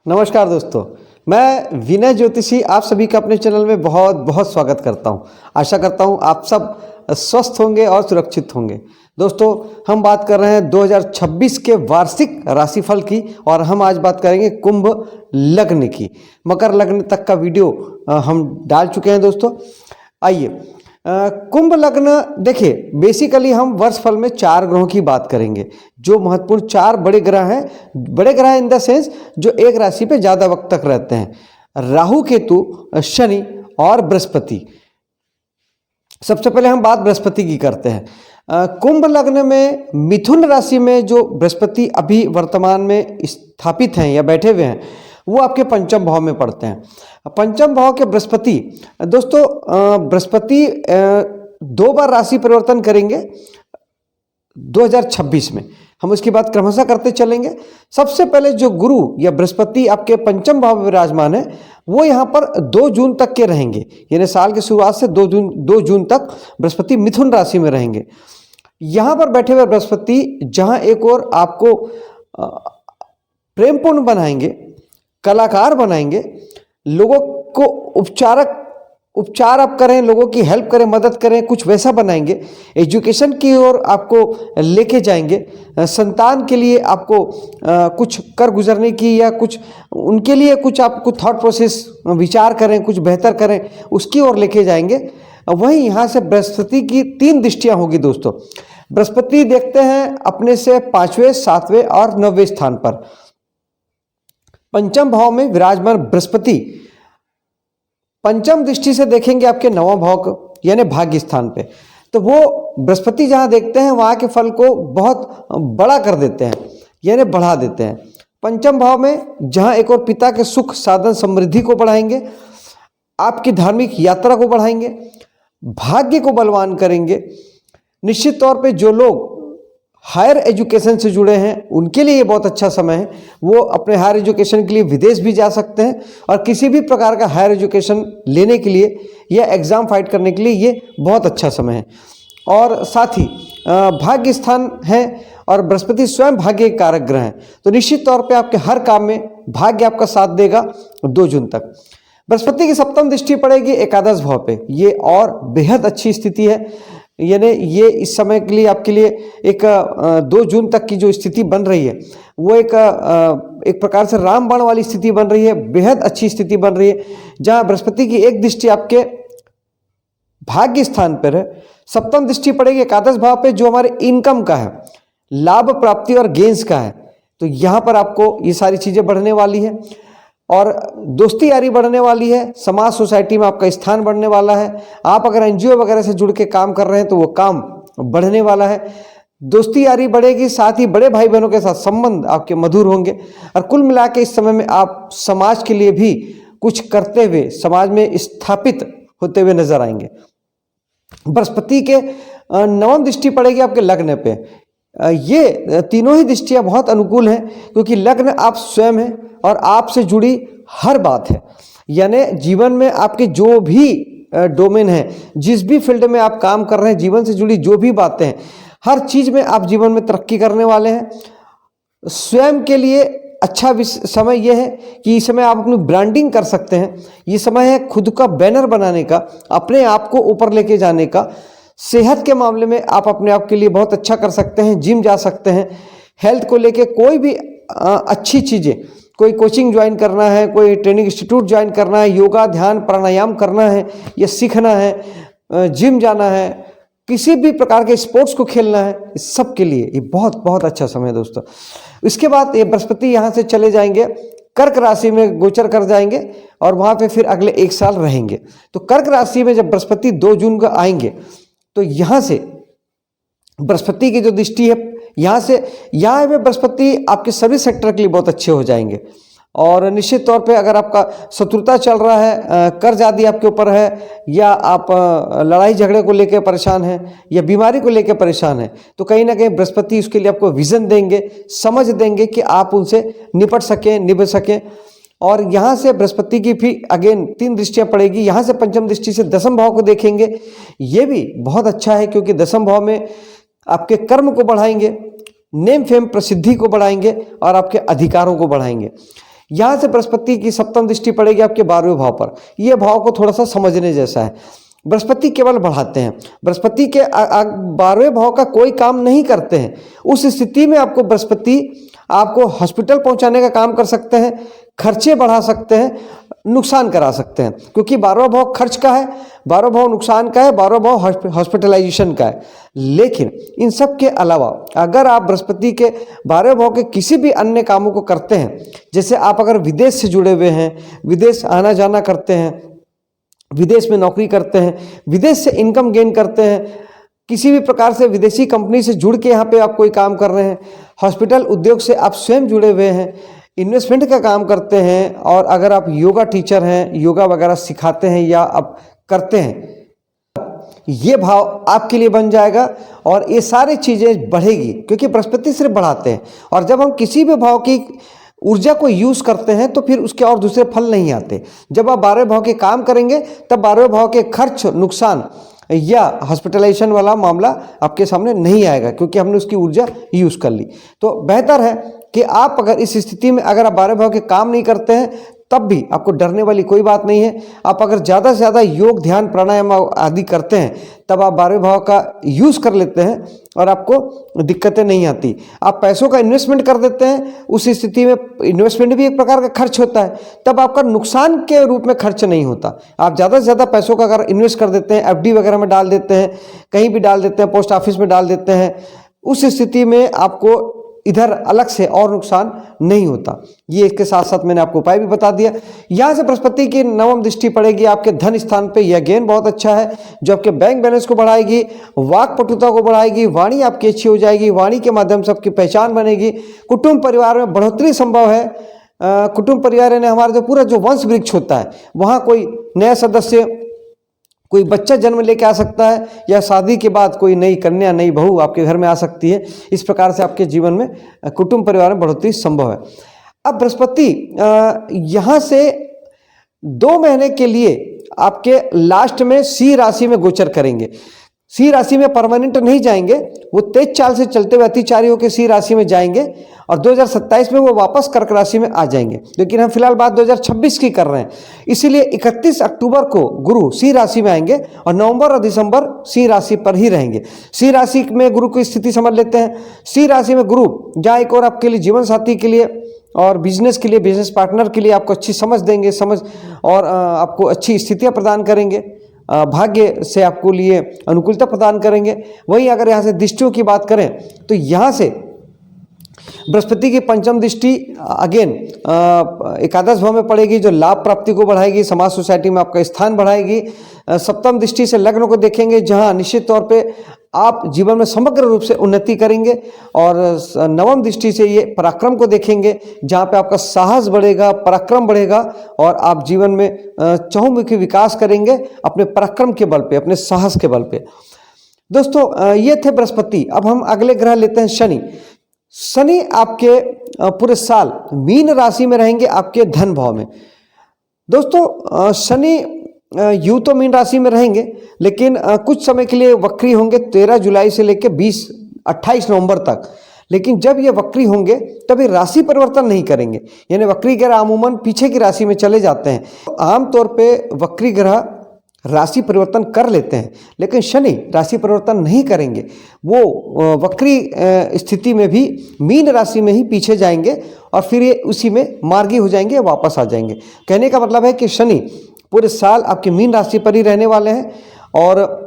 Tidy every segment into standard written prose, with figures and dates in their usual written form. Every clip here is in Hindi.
नमस्कार दोस्तों, मैं विनय ज्योतिषी आप सभी का अपने चैनल में बहुत बहुत स्वागत करता हूं। आशा करता हूं आप सब स्वस्थ होंगे और सुरक्षित होंगे। दोस्तों, हम बात कर रहे हैं 2026 के वार्षिक राशिफल की और हम आज बात करेंगे कुंभ लग्न की। मकर लग्न तक का वीडियो हम डाल चुके हैं दोस्तों। आइए, कुंभ लग्न देखिए, बेसिकली हम वर्षफल में 4 ग्रहों की बात करेंगे। जो महत्वपूर्ण 4 बड़े ग्रह हैं, बड़े ग्रह इन द सेंस जो एक राशि पे ज़्यादा वक्त तक रहते हैं, राहु, केतु, शनि और बृहस्पति। सबसे पहले हम बात बृहस्पति की करते हैं। कुंभ लग्न में मिथुन राशि में जो बृहस्पति अभी वर्तमान में स्थापित हैं या बैठे हुए हैं, वो आपके पंचम भाव में पड़ते हैं। पंचम भाव के बृहस्पति दोस्तों, बृहस्पति 2 बार राशि परिवर्तन करेंगे 2026 में। हम उसकी बात क्रमशः करते चलेंगे। सबसे पहले जो गुरु या बृहस्पति आपके पंचम भाव में विराजमान है, वो यहाँ पर 2 जून तक के रहेंगे। यानी साल की शुरुआत से 2 जून तक बृहस्पति मिथुन राशि में रहेंगे। यहाँ पर बैठे हुए बृहस्पति जहाँ एक और आपको प्रेमपूर्ण बनाएंगे, कलाकार बनाएंगे, लोगों को उपचार आप करें, लोगों की हेल्प करें, मदद करें, कुछ वैसा बनाएंगे। एजुकेशन की ओर आपको लेके जाएंगे। संतान के लिए आपको कुछ कर गुजरने की या कुछ उनके लिए कुछ आपको थॉट प्रोसेस विचार करें, कुछ बेहतर करें, उसकी ओर लेके जाएंगे। वहीं यहाँ से बृहस्पति की 3 दृष्टियाँ होगी दोस्तों। बृहस्पति देखते हैं अपने से 5वें, 7वें और 9वें स्थान पर। पंचम भाव में विराजमान बृहस्पति पंचम दृष्टि से देखेंगे आपके 9वां भाव को, यानी भाग्य स्थान पे। तो वो बृहस्पति जहां देखते हैं वहां के फल को बहुत बड़ा कर देते हैं, यानी बढ़ा देते हैं। पंचम भाव में जहां एक और पिता के सुख, साधन, समृद्धि को बढ़ाएंगे, आपकी धार्मिक यात्रा को बढ़ाएंगे, भाग्य को बलवान करेंगे। निश्चित तौर पे जो लोग हायर एजुकेशन से जुड़े हैं उनके लिए ये बहुत अच्छा समय है। वो अपने हायर एजुकेशन के लिए विदेश भी जा सकते हैं और किसी भी प्रकार का हायर एजुकेशन लेने के लिए या एग्ज़ाम फाइट करने के लिए ये बहुत अच्छा समय है। और साथ ही भाग्य स्थान है और बृहस्पति स्वयं भाग्य के कारक ग्रह हैं, तो निश्चित तौर पे आपके हर काम में भाग्य आपका साथ देगा 2 जून तक। बृहस्पति की 7वीं दृष्टि पड़ेगी एकादश भाव पे। ये और बेहद अच्छी स्थिति है। यानी ये इस समय के लिए आपके लिए एक 2 जून तक की जो स्थिति बन रही है, वो एक प्रकार से रामबाण वाली स्थिति बन रही है। बेहद अच्छी स्थिति बन रही है, जहां बृहस्पति की एक दृष्टि आपके भाग्य स्थान पर है। 7वीं दृष्टि पड़ेगी एकादश भाव पे, जो हमारे इनकम का है, लाभ प्राप्ति और गेंस का है। तो यहाँ पर आपको ये सारी चीजें बढ़ने वाली है और दोस्ती यारी बढ़ने वाली है। समाज सोसाइटी में आपका स्थान बढ़ने वाला है। आप अगर एनजीओ वगैरह से जुड़ के काम कर रहे हैं तो वो काम बढ़ने वाला है। दोस्ती यारी बढ़ेगी, साथ ही बड़े भाई बहनों के साथ संबंध आपके मधुर होंगे। और कुल मिला के इस समय में आप समाज के लिए भी कुछ करते हुए, समाज में स्थापित होते हुए नजर आएंगे। बृहस्पति के 9वीं दृष्टि पड़ेगी आपके लग्न पे। ये तीनों ही दृष्टियां बहुत अनुकूल हैं, क्योंकि लग्न आप स्वयं हैं और आपसे जुड़ी हर बात है। यानी जीवन में आपके जो भी डोमेन है, जिस भी फील्ड में आप काम कर रहे हैं, जीवन से जुड़ी जो भी बातें हैं, हर चीज में आप जीवन में तरक्की करने वाले हैं। स्वयं के लिए अच्छा समय यह है कि इस समय आप अपनी ब्रांडिंग कर सकते हैं। ये समय है खुद का बैनर बनाने का, अपने आप को ऊपर लेके जाने का। सेहत के मामले में आप अपने आप के लिए बहुत अच्छा कर सकते हैं, जिम जा सकते हैं। हेल्थ को लेके कोई भी अच्छी चीज़ें, कोई कोचिंग ज्वाइन करना है, कोई ट्रेनिंग इंस्टीट्यूट ज्वाइन करना है, योगा, ध्यान, प्राणायाम करना है या सीखना है, जिम जाना है, किसी भी प्रकार के स्पोर्ट्स को खेलना है, इस सब के लिए ये बहुत बहुत अच्छा समय है दोस्तों। इसके बाद ये बृहस्पति यहाँ से चले जाएंगे, कर्क राशि में गोचर कर जाएंगे और वहाँ पे फिर अगले 1 साल रहेंगे। तो कर्क राशि में जब बृहस्पति 2 जून को आएंगे, तो यहाँ से बृहस्पति की जो दृष्टि है, यहाँ में बृहस्पति आपके सभी सेक्टर के लिए बहुत अच्छे हो जाएंगे। और निश्चित तौर पे अगर आपका शत्रुता चल रहा है, कर्ज आदि आपके ऊपर है, या आप लड़ाई झगड़े को लेकर परेशान हैं या बीमारी को लेकर परेशान हैं, तो कहीं ना कहीं बृहस्पति उसके लिए आपको विजन देंगे, समझ देंगे कि आप उनसे निपट सकें, निभ सकें। और यहाँ से बृहस्पति की फिर अगेन 3 दृष्टियाँ पड़ेगी। यहाँ से पंचम दृष्टि से 10वें भाव को देखेंगे। ये भी बहुत अच्छा है, क्योंकि 10वें भाव में आपके कर्म को बढ़ाएंगे, नेम फेम प्रसिद्धि को बढ़ाएंगे और आपके अधिकारों को बढ़ाएंगे। यहाँ से बृहस्पति की सप्तम दृष्टि पड़ेगी आपके 12वें भाव पर। यह भाव को थोड़ा सा समझने जैसा है। बृहस्पति केवल बढ़ाते हैं, बृहस्पति के 12वें भाव का कोई काम नहीं करते हैं। उस स्थिति में आपको बृहस्पति आपको हॉस्पिटल पहुंचाने का काम कर सकते हैं, खर्चे बढ़ा सकते हैं, नुकसान करा सकते हैं, क्योंकि 12वां भाव खर्च का है, 12वां भाव नुकसान का है, 12वां भाव हॉस्पिटलाइजेशन का है। लेकिन इन सब के अलावा अगर आप बृहस्पति के 12वें भाव के किसी भी अन्य कामों को करते हैं, जैसे आप अगर विदेश से जुड़े हुए हैं, विदेश आना जाना करते हैं, विदेश में नौकरी करते हैं, विदेश से इनकम गेन करते हैं, किसी भी प्रकार से विदेशी कंपनी से जुड़ के यहाँ पे आप कोई काम कर रहे हैं, हॉस्पिटल उद्योग से आप स्वयं जुड़े हुए हैं, इन्वेस्टमेंट का काम करते हैं, और अगर आप योगा टीचर हैं, योगा वगैरह सिखाते हैं या आप करते हैं, ये भाव आपके लिए बन जाएगा और ये सारी चीज़ें बढ़ेगी, क्योंकि बृहस्पति सिर्फ बढ़ाते हैं। और जब हम किसी भी भाव की ऊर्जा को यूज़ करते हैं तो फिर उसके और दूसरे फल नहीं आते। जब आप 12वें भाव के काम करेंगे तब 12वें भाव के खर्च, नुकसान या हॉस्पिटलाइजेशन वाला मामला आपके सामने नहीं आएगा, क्योंकि हमने उसकी ऊर्जा यूज़ कर ली। तो बेहतर है कि आप अगर इस स्थिति में अगर आप 12वें भाव के काम नहीं करते हैं तब भी आपको डरने वाली कोई बात नहीं है। आप अगर ज़्यादा से ज़्यादा योग, ध्यान, प्राणायाम आदि करते हैं तब आप 12वें भाव का यूज़ कर लेते हैं और आपको दिक्कतें नहीं आती। आप पैसों का इन्वेस्टमेंट कर देते हैं, उस स्थिति में इन्वेस्टमेंट भी एक प्रकार का खर्च होता है, तब आपका नुकसान के रूप में खर्च नहीं होता। आप ज़्यादा से ज़्यादा पैसों का अगर इन्वेस्ट कर देते हैं, एफडी वगैरह में डाल देते हैं, कहीं भी डाल देते हैं, पोस्ट ऑफिस में डाल देते हैं, उस स्थिति में आपको इधर अलग से और नुकसान नहीं होता। ये इसके साथ साथ मैंने आपको उपाय भी बता दिया। यहाँ से बृहस्पति की 9वीं दृष्टि पड़ेगी आपके धन स्थान पे। यह गेन बहुत अच्छा है, जो आपके बैंक बैलेंस को बढ़ाएगी, वाक पटुता को बढ़ाएगी, वाणी आपकी अच्छी हो जाएगी, वाणी के माध्यम से आपकी पहचान बनेगी, कुटुंब परिवार में बढ़ोतरी संभव है। कुटुंब परिवार यानी हमारा जो पूरा जो वंश वृक्ष होता है, वहाँ कोई नया सदस्य, कोई बच्चा जन्म लेके आ सकता है, या शादी के बाद कोई नई कन्या, नई बहू आपके घर में आ सकती है। इस प्रकार से आपके जीवन में कुटुंब परिवार में बढ़ोतरी संभव है। अब बृहस्पति यहाँ से 2 महीने के लिए आपके लास्ट में सिंह राशि में गोचर करेंगे। सिंह राशि में परमानेंट नहीं जाएंगे, वो तेज चाल से चलते हुए अतिचारी होकर सिंह राशि में जाएंगे और 2027 में वो वापस कर्क राशि में आ जाएंगे। लेकिन हम फिलहाल बात 2026 की कर रहे हैं, इसीलिए 31 अक्टूबर को गुरु सिंह राशि में आएंगे और नवंबर और दिसंबर सिंह राशि पर ही रहेंगे। सिंह राशि में गुरु की स्थिति समझ लेते हैं। सिंह राशि में गुरु जहाँ एक और आपके लिए जीवन साथी के लिए और बिजनेस के लिए, बिजनेस पार्टनर के लिए आपको अच्छी समझ देंगे, और आपको अच्छी स्थितियाँ प्रदान करेंगे, भाग्य से आपको लिए अनुकूलता प्रदान करेंगे। वहीं अगर यहाँ से दृष्टियों की बात करें तो यहाँ से बृहस्पति की 5वीं दृष्टि अगेन एकादश भाव में पड़ेगी, जो लाभ प्राप्ति को बढ़ाएगी, समाज सोसाइटी में आपका स्थान बढ़ाएगी। 7वीं दृष्टि से लग्न को देखेंगे, जहां निश्चित तौर पे आप जीवन में समग्र रूप से उन्नति करेंगे। और 9वीं दृष्टि से ये पराक्रम को देखेंगे, जहां पे आपका साहस बढ़ेगा, पराक्रम बढ़ेगा और आप जीवन में चहुमुखी विकास करेंगे अपने पराक्रम के बल पे, अपने साहस के बल पे। दोस्तों ये थे बृहस्पति। अब हम अगले ग्रह लेते हैं शनि। शनि आपके पूरे साल मीन राशि में रहेंगे, आपके धन भाव में। दोस्तों शनि यूं तो मीन राशि में रहेंगे, लेकिन कुछ समय के लिए वक्री होंगे 13 जुलाई से लेकर 28 नवंबर तक। लेकिन जब ये वक्री होंगे तब ये राशि परिवर्तन नहीं करेंगे, यानी वक्री ग्रह अमूमन पीछे की राशि में चले जाते हैं। आमतौर पे वक्री ग्रह राशि परिवर्तन कर लेते हैं, लेकिन शनि राशि परिवर्तन नहीं करेंगे। वो वक्री स्थिति में भी मीन राशि में ही पीछे जाएंगे और फिर ये उसी में मार्गी हो जाएंगे, वापस आ जाएंगे। कहने का मतलब है कि शनि पूरे साल आपकी मीन राशि पर ही रहने वाले हैं। और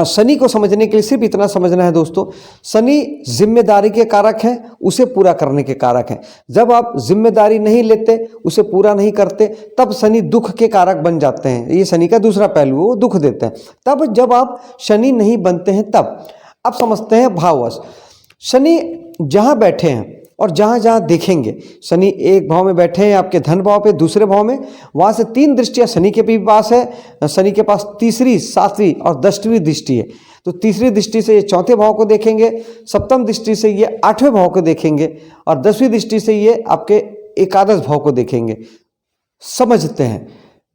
शनि को समझने के लिए सिर्फ इतना समझना है दोस्तों, शनि जिम्मेदारी के कारक हैं, उसे पूरा करने के कारक हैं। जब आप जिम्मेदारी नहीं लेते, उसे पूरा नहीं करते, तब शनि दुख के कारक बन जाते हैं। ये शनि का दूसरा पहलू, वो दुख देते हैं। तब जब आप शनि नहीं बनते हैं तब अब समझते हैं भाववश। शनि जहाँ बैठे हैं और जहाँ जहाँ देखेंगे, शनि एक भाव में बैठे हैं आपके धन भाव पे, दूसरे भाव में, वहाँ से 3 दृष्टियाँ शनि के भी पास है। शनि के पास तीसरी, 7वीं और 10वीं दृष्टि है। तो तीसरी दृष्टि से ये 4थे भाव को देखेंगे, 7वीं दृष्टि से ये 8वें भाव को देखेंगे और 10वीं दृष्टि से ये आपके एकादश भाव को देखेंगे। समझते हैं,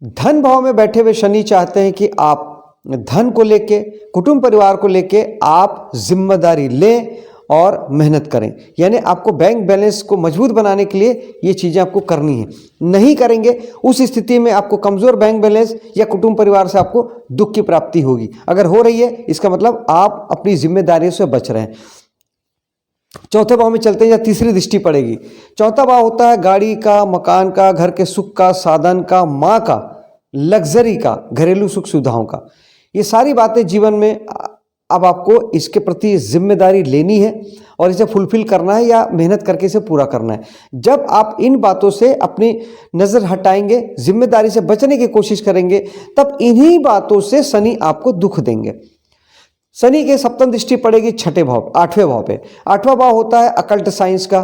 धन भाव में बैठे हुए शनि चाहते हैं कि आप धन को लेके, कुटुंब परिवार को लेके आप जिम्मेदारी लें और मेहनत करें। यानी आपको बैंक बैलेंस को मजबूत बनाने के लिए ये चीज़ें आपको करनी है। नहीं करेंगे उस स्थिति में आपको कमज़ोर बैंक बैलेंस या कुटुंब परिवार से आपको दुख की प्राप्ति होगी। अगर हो रही है इसका मतलब आप अपनी जिम्मेदारियों से बच रहे हैं। चौथे भाव में चलते हैं या तीसरी दृष्टि पड़ेगी। चौथा भाव होता है गाड़ी का, मकान का, घर के सुख का, साधन का, माँ का, लग्जरी का, घरेलू सुख सुविधाओं का। ये सारी बातें जीवन में अब आपको इसके प्रति जिम्मेदारी लेनी है और इसे फुलफिल करना है या मेहनत करके इसे पूरा करना है। जब आप इन बातों से अपनी नज़र हटाएंगे, जिम्मेदारी से बचने की कोशिश करेंगे, तब इन्हीं बातों से शनि आपको दुख देंगे। शनि के सप्तम दृष्टि पड़ेगी छठे भाव, आठवें भाव पे। आठवां भाव होता है अकल्ट साइंस का।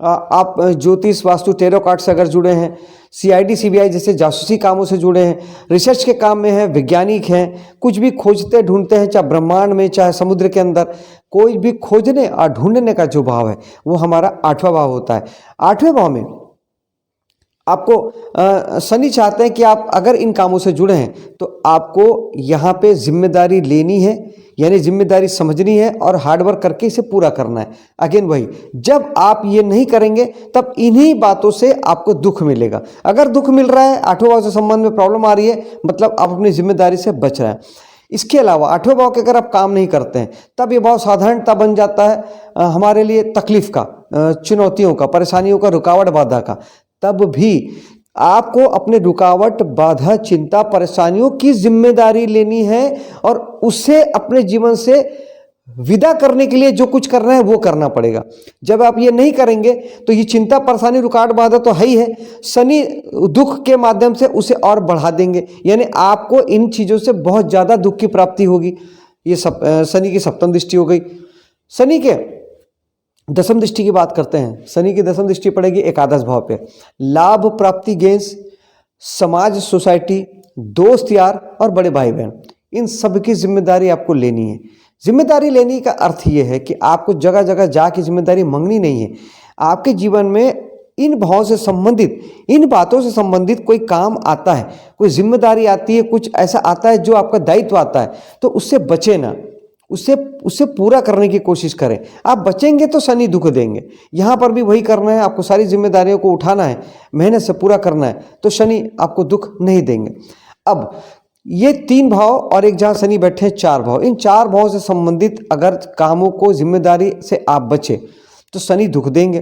आप ज्योतिष, वास्तु, टेरो कार्ड से अगर जुड़े हैं, CID CBI जैसे जासूसी कामों से जुड़े हैं, रिसर्च के काम में हैं, वैज्ञानिक हैं, कुछ भी खोजते ढूंढते हैं, चाहे ब्रह्मांड में चाहे समुद्र के अंदर, कोई भी खोजने और ढूंढने का जो भाव है वो हमारा आठवां भाव होता है। आठवें भाव में आपको शनि चाहते हैं कि आप अगर इन कामों से जुड़े हैं तो आपको यहाँ पे जिम्मेदारी लेनी है, यानी जिम्मेदारी समझनी है और हार्डवर्क करके इसे पूरा करना है। अगेन वही, जब आप ये नहीं करेंगे तब इन्हीं बातों से आपको दुख मिलेगा। अगर दुख मिल रहा है, आठवें भाव से संबंध में प्रॉब्लम आ रही है, मतलब आप अपनी जिम्मेदारी से बच रहे हैं। इसके अलावा आठवें भाव के अगर आप काम नहीं करते हैं तब ये भाव साधारणता बन जाता है हमारे लिए तकलीफ का, चुनौतियों का, परेशानियों का, रुकावट बाधा का। तब भी आपको अपने रुकावट, बाधा, चिंता, परेशानियों की जिम्मेदारी लेनी है और उससे अपने जीवन से विदा करने के लिए जो कुछ करना है वो करना पड़ेगा। जब आप ये नहीं करेंगे तो ये चिंता, परेशानी, रुकावट, बाधा तो है ही है, शनि दुख के माध्यम से उसे और बढ़ा देंगे। यानी आपको इन चीज़ों से बहुत ज़्यादा दुख की प्राप्ति होगी। ये शनि की सप्तम दृष्टि हो गई। शनि के दसम दृष्टि की बात करते हैं। शनि की दसम दृष्टि पड़ेगी एकादश भाव पे। लाभ, प्राप्ति, गेंस, समाज, सोसाइटी, दोस्त यार और बड़े भाई बहन, इन सब की जिम्मेदारी आपको लेनी है। जिम्मेदारी लेने का अर्थ ये है कि आपको जगह जगह जाके जिम्मेदारी मांगनी नहीं है। आपके जीवन में इन भावों से संबंधित, इन बातों से संबंधित कोई काम आता है, कोई जिम्मेदारी आती है, कुछ ऐसा आता है जो आपका दायित्व आता है, तो उससे बचे ना, उससे पूरा करने की कोशिश करें। आप बचेंगे तो शनि दुख देंगे। यहाँ पर भी वही करना है, आपको सारी जिम्मेदारियों को उठाना है, मेहनत से पूरा करना है, तो शनि आपको दुख नहीं देंगे। अब ये 3 भाव और एक जहाँ शनि बैठे हैं 4 भाव, इन 4 भावों से संबंधित अगर कामों को, जिम्मेदारी से आप बचे तो शनि दुख देंगे।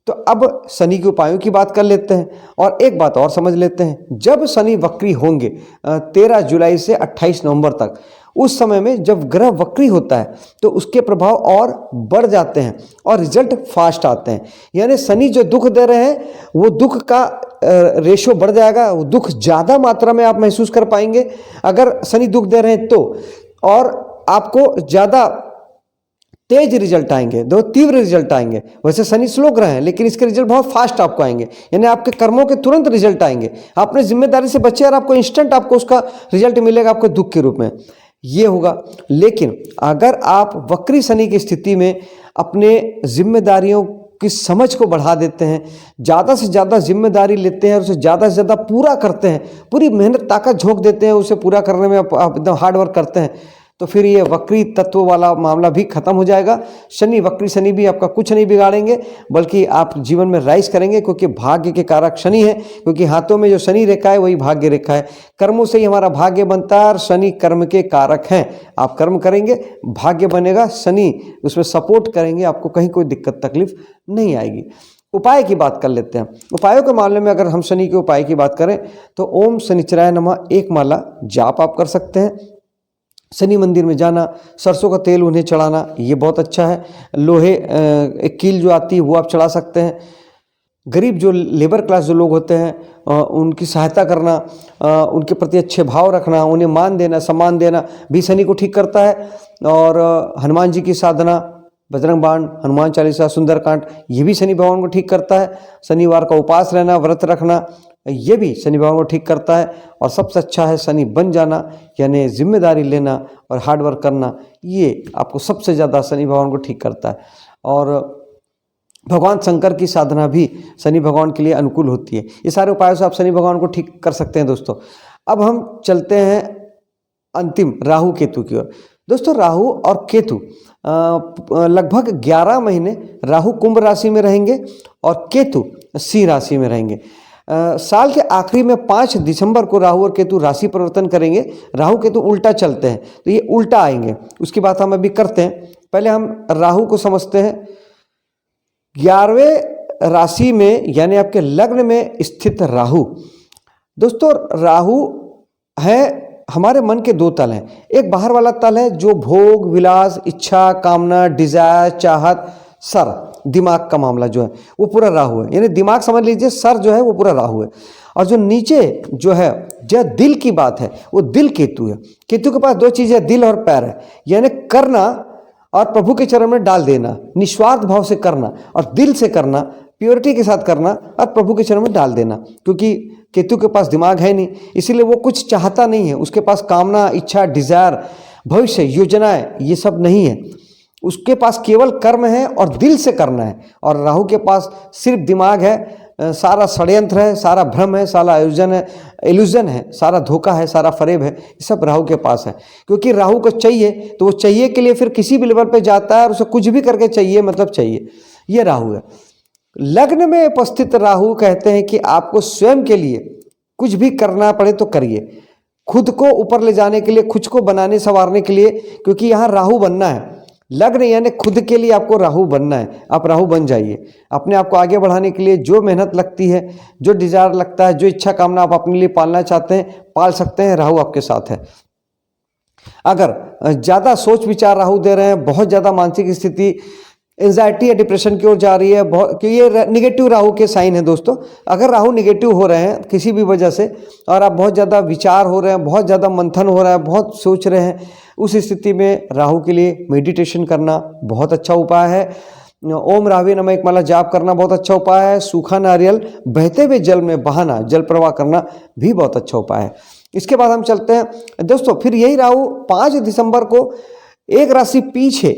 तो अब शनि के उपायों की बात कर लेते हैं और एक बात और समझ लेते हैं। जब शनि वक्री होंगे 13 जुलाई से 28 नवंबर तक, उस समय में जब ग्रह वक्री होता है तो उसके प्रभाव और बढ़ जाते हैं और रिजल्ट फास्ट आते हैं। यानी शनि जो दुख दे रहे हैं वो दुख का रेशो बढ़ जाएगा, वो दुख ज़्यादा मात्रा में आप महसूस कर पाएंगे अगर शनि दुख दे रहे हैं तो, और आपको ज़्यादा तेज रिजल्ट आएंगे, दो तीव्र रिजल्ट आएंगे। वैसे शनि स्लो ग्रह हैं लेकिन इसके रिजल्ट बहुत फास्ट आपको आएंगे, यानी आपके कर्मों के तुरंत रिजल्ट आएंगे। आपने जिम्मेदारी से बचे और आपको इंस्टेंट आपको उसका रिजल्ट मिलेगा आपको दुख के रूप में, ये होगा। लेकिन अगर आप वक्री शनि की स्थिति में अपने जिम्मेदारियों की समझ को बढ़ा देते हैं, ज़्यादा से ज़्यादा जिम्मेदारी लेते हैं और उसे ज़्यादा से ज़्यादा पूरा करते हैं, पूरी मेहनत ताकत झोंक देते हैं, उसे पूरा करने में आप एकदम हार्ड वर्क करते हैं, तो फिर ये वक्री तत्व वाला मामला भी खत्म हो जाएगा। शनि, वक्री शनि भी आपका कुछ नहीं बिगाड़ेंगे, बल्कि आप जीवन में राइज करेंगे, क्योंकि भाग्य के कारक शनि है। क्योंकि हाथों में जो शनि रेखा है वही भाग्य रेखा है। कर्मों से ही हमारा भाग्य बनता है और शनि कर्म के कारक हैं। आप कर्म करेंगे, भाग्य बनेगा, शनि उसमें सपोर्ट करेंगे, आपको कहीं कोई दिक्कत तकलीफ नहीं आएगी। उपाय की बात कर लेते हैं। उपायों के मामले में अगर हम शनि के उपाय की बात करें तो ओम शनिचराय नमः 1 माला जाप आप कर सकते हैं। शनि मंदिर में जाना, सरसों का तेल उन्हें चढ़ाना, ये बहुत अच्छा है। लोहे एक कील जो आती है वो आप चढ़ा सकते हैं। गरीब जो लेबर क्लास जो लोग होते हैं उनकी सहायता करना, उनके प्रति अच्छे भाव रखना, उन्हें मान देना, सम्मान देना भी शनि को ठीक करता है। और हनुमान जी की साधना, बजरंग बाण, हनुमान चालीसा, सुंदरकांड, ये भी शनि भगवान को ठीक करता है। शनिवार का उपवास रहना, व्रत रखना, ये भी शनि भगवान को ठीक करता है। और सबसे अच्छा है शनि बन जाना, यानी जिम्मेदारी लेना और हार्ड वर्क करना, ये आपको सबसे ज़्यादा शनि भगवान को ठीक करता है। और भगवान शंकर की साधना भी शनि भगवान के लिए अनुकूल होती है। ये सारे उपायों से आप शनि भगवान को ठीक कर सकते हैं दोस्तों। अब हम चलते हैं अंतिम राहु केतु की ओर। दोस्तों राहु और केतु लगभग 11 महीने राहु कुंभ राशि में रहेंगे और केतु सिंह राशि में रहेंगे। साल के आखिरी में 5 दिसंबर को राहु और केतु राशि परिवर्तन करेंगे। राहु केतु उल्टा चलते हैं तो ये उल्टा आएंगे, उसकी बात हम अभी करते हैं। पहले हम राहु को समझते हैं। 11वें राशि में यानी आपके लग्न में स्थित राहु। दोस्तों राहु है हमारे मन के 2 तल हैं। एक बाहर वाला तल है जो भोग विलास इच्छा कामना डिजायर चाहत सर दिमाग का मामला जो है वो पूरा राहु है, यानी दिमाग समझ लीजिए, सर जो है वो पूरा राहु है। और जो नीचे जो है जो दिल की बात है वो दिल केतु है। केतु के पास 2 चीजें दिल और पैर है, यानी करना और प्रभु के चरण में डाल देना, निस्वार्थ भाव से करना और दिल से करना, प्योरिटी के साथ करना और प्रभु के चरण में डाल देना। क्योंकि केतु के पास दिमाग है नहीं, इसीलिए वो कुछ चाहता नहीं है, उसके पास कामना इच्छा डिजायर भविष्य योजनाएं ये सब नहीं है। उसके पास केवल कर्म है और दिल से करना है। और राहु के पास सिर्फ दिमाग है, सारा षड्यंत्र है, सारा भ्रम है, सारा इल्यूजन है, सारा धोखा है, सारा फरेब है, ये सब राहु के पास है। क्योंकि राहु को चाहिए तो वो चाहिए के लिए फिर किसी भी लेवल पे जाता है और उसे कुछ भी करके चाहिए मतलब चाहिए, ये राहु है। लग्न में उपस्थित राहु कहते हैं कि आपको स्वयं के लिए कुछ भी करना पड़े तो करिए, खुद को ऊपर ले जाने के लिए, खुद को बनाने संवारने के लिए, क्योंकि यहाँ राहु बनना है। लग्न यानी खुद के लिए आपको राहु बनना है, आप राहु बन जाइए। अपने आप को आगे बढ़ाने के लिए जो मेहनत लगती है, जो डिजायर लगता है, जो इच्छा कामना आप अपने लिए पालना चाहते हैं पाल सकते हैं, राहु आपके साथ है। अगर ज़्यादा सोच विचार राहु दे रहे हैं, बहुत ज़्यादा मानसिक स्थिति एंजाइटी या डिप्रेशन की ओर जा रही है, कि ये निगेटिव राहु के साइन है दोस्तों। अगर राहु निगेटिव हो रहे हैं किसी भी वजह से और आप बहुत ज़्यादा विचार हो रहे हैं, बहुत ज़्यादा मंथन हो रहा है, बहुत सोच रहे हैं, उस स्थिति में राहु के लिए मेडिटेशन करना बहुत अच्छा उपाय है। ओम राहवे नमः एक माला जाप करना बहुत अच्छा उपाय है। सूखा नारियल बहते हुए जल में बहाना, जल प्रवाह करना भी बहुत अच्छा उपाय है। इसके बाद हम चलते हैं दोस्तों, फिर यही राहु 5 दिसंबर को एक राशि पीछे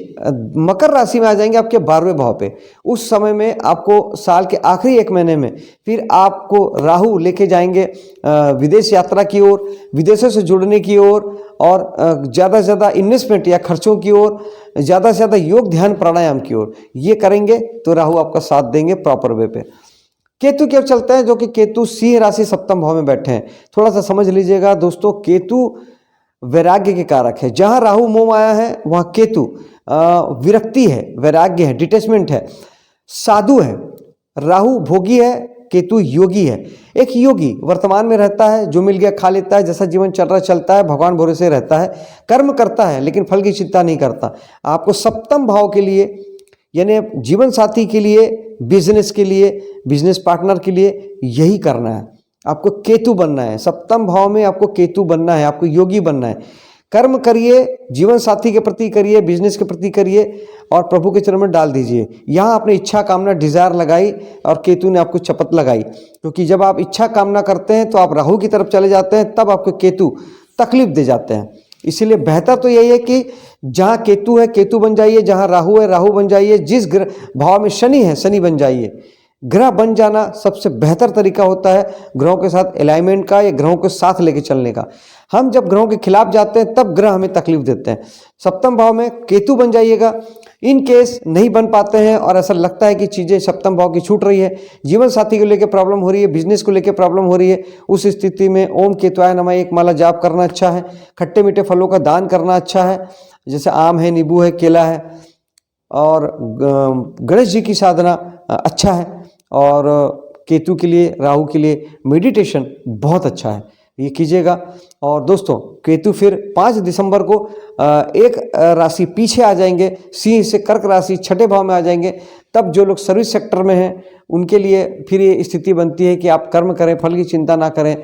मकर राशि में आ जाएंगे, आपके 12वें भाव पे। उस समय में आपको साल के आखिरी 1 महीने में फिर आपको राहु लेके जाएंगे विदेश यात्रा की ओर, विदेशों से जुड़ने की ओर और ज़्यादा से ज़्यादा इन्वेस्टमेंट या खर्चों की ओर, ज़्यादा से ज़्यादा योग ध्यान प्राणायाम की ओर। ये करेंगे तो राहु आपका साथ देंगे प्रॉपर वे पे। केतु की ओर चलते हैं, जो कि केतु सिंह राशि 7वें भाव में बैठे हैं। थोड़ा सा समझ लीजिएगा दोस्तों, केतु वैराग्य के कारक है। जहां राहु मोह माया है वहां केतु विरक्ति है, वैराग्य है, डिटैचमेंट है, साधु है। राहु भोगी है, केतु योगी है। एक योगी वर्तमान में रहता है, जो मिल गया खा लेता है, जैसा जीवन चल रहा चलता है, भगवान भरोसे रहता है, कर्म करता है लेकिन फल की चिंता नहीं करता। आपको 7वें भाव के लिए यानी जीवन साथी के लिए, बिजनेस के लिए, बिजनेस पार्टनर के लिए यही करना है। आपको केतु बनना है, 7वें भाव में आपको केतु बनना है, आपको योगी बनना है। कर्म करिए, जीवन साथी के प्रति करिए, बिजनेस के प्रति करिए और प्रभु के चरण में डाल दीजिए। यहाँ आपने इच्छा कामना डिजायर लगाई और केतु ने आपको चपत लगाई, क्योंकि जब आप इच्छा कामना करते हैं तो आप राहु की तरफ चले जाते हैं, तब आपको केतु तकलीफ दे जाते हैं। इसीलिए बेहतर तो यही है कि जहाँ केतु है केतु बन जाइए, जहाँ राहु है राहु बन जाइए, जिस भाव में शनि है शनि बन जाइए। ग्रह बन जाना सबसे बेहतर तरीका होता है ग्रहों के साथ अलाइनमेंट का, या ग्रहों के साथ लेके चलने का। हम जब ग्रहों के खिलाफ जाते हैं तब ग्रह हमें तकलीफ देते हैं। 7वें भाव में केतु बन जाइएगा। इन केस नहीं बन पाते हैं और ऐसा लगता है कि चीज़ें 7वें भाव की छूट रही है, जीवन साथी को लेकर प्रॉब्लम हो रही है, बिजनेस को लेकर प्रॉब्लम हो रही है, उस स्थिति में ओम केतुआय नमः एक माला जाप करना अच्छा है। खट्टे मीठे फलों का दान करना अच्छा है, जैसे आम है, नींबू है, केला है, और गणेश जी की साधना अच्छा है। और केतु के लिए, राहु के लिए मेडिटेशन बहुत अच्छा है, ये कीजिएगा। और दोस्तों केतु फिर 5 दिसंबर को एक राशि पीछे आ जाएंगे, सिंह से कर्क राशि 6ठे भाव में आ जाएंगे। तब जो लोग सर्विस सेक्टर में हैं उनके लिए फिर ये स्थिति बनती है कि आप कर्म करें, फल की चिंता ना करें,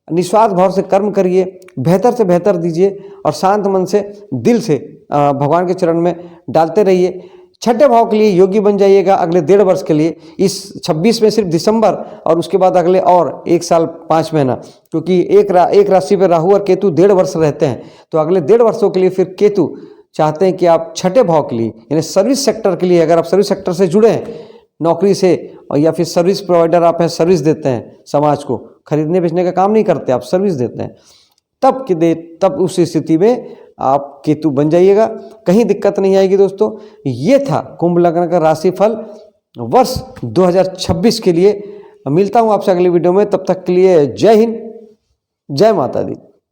निस्वार्थ भाव से कर्म करिए, बेहतर से बेहतर दीजिए और शांत मन से दिल से भगवान के चरण में डालते रहिए। 6ठे भाव के लिए योगी बन जाइएगा अगले 1.5 वर्ष के लिए। इस 26 में सिर्फ दिसंबर और उसके बाद अगले और 1 साल 5 महीना, क्योंकि एक राशि पर राहु और केतु 1.5 वर्ष रहते हैं। तो अगले 1.5 वर्षों के लिए फिर केतु चाहते हैं कि आप 6ठे भाव के लिए यानी सर्विस सेक्टर के लिए, अगर आप सर्विस सेक्टर से जुड़े हैं नौकरी से, और या फिर सर्विस प्रोवाइडर आप हैं, सर्विस देते हैं समाज को, खरीदने बेचने का काम नहीं करते, आप सर्विस देते हैं, तब उस स्थिति में आप केतु बन जाइएगा, कहीं दिक्कत नहीं आएगी दोस्तों। ये था कुंभ लग्न का राशिफल वर्ष 2026 के लिए। मिलता हूँ आपसे अगली वीडियो में, तब तक के लिए जय हिंद, जय माता दी।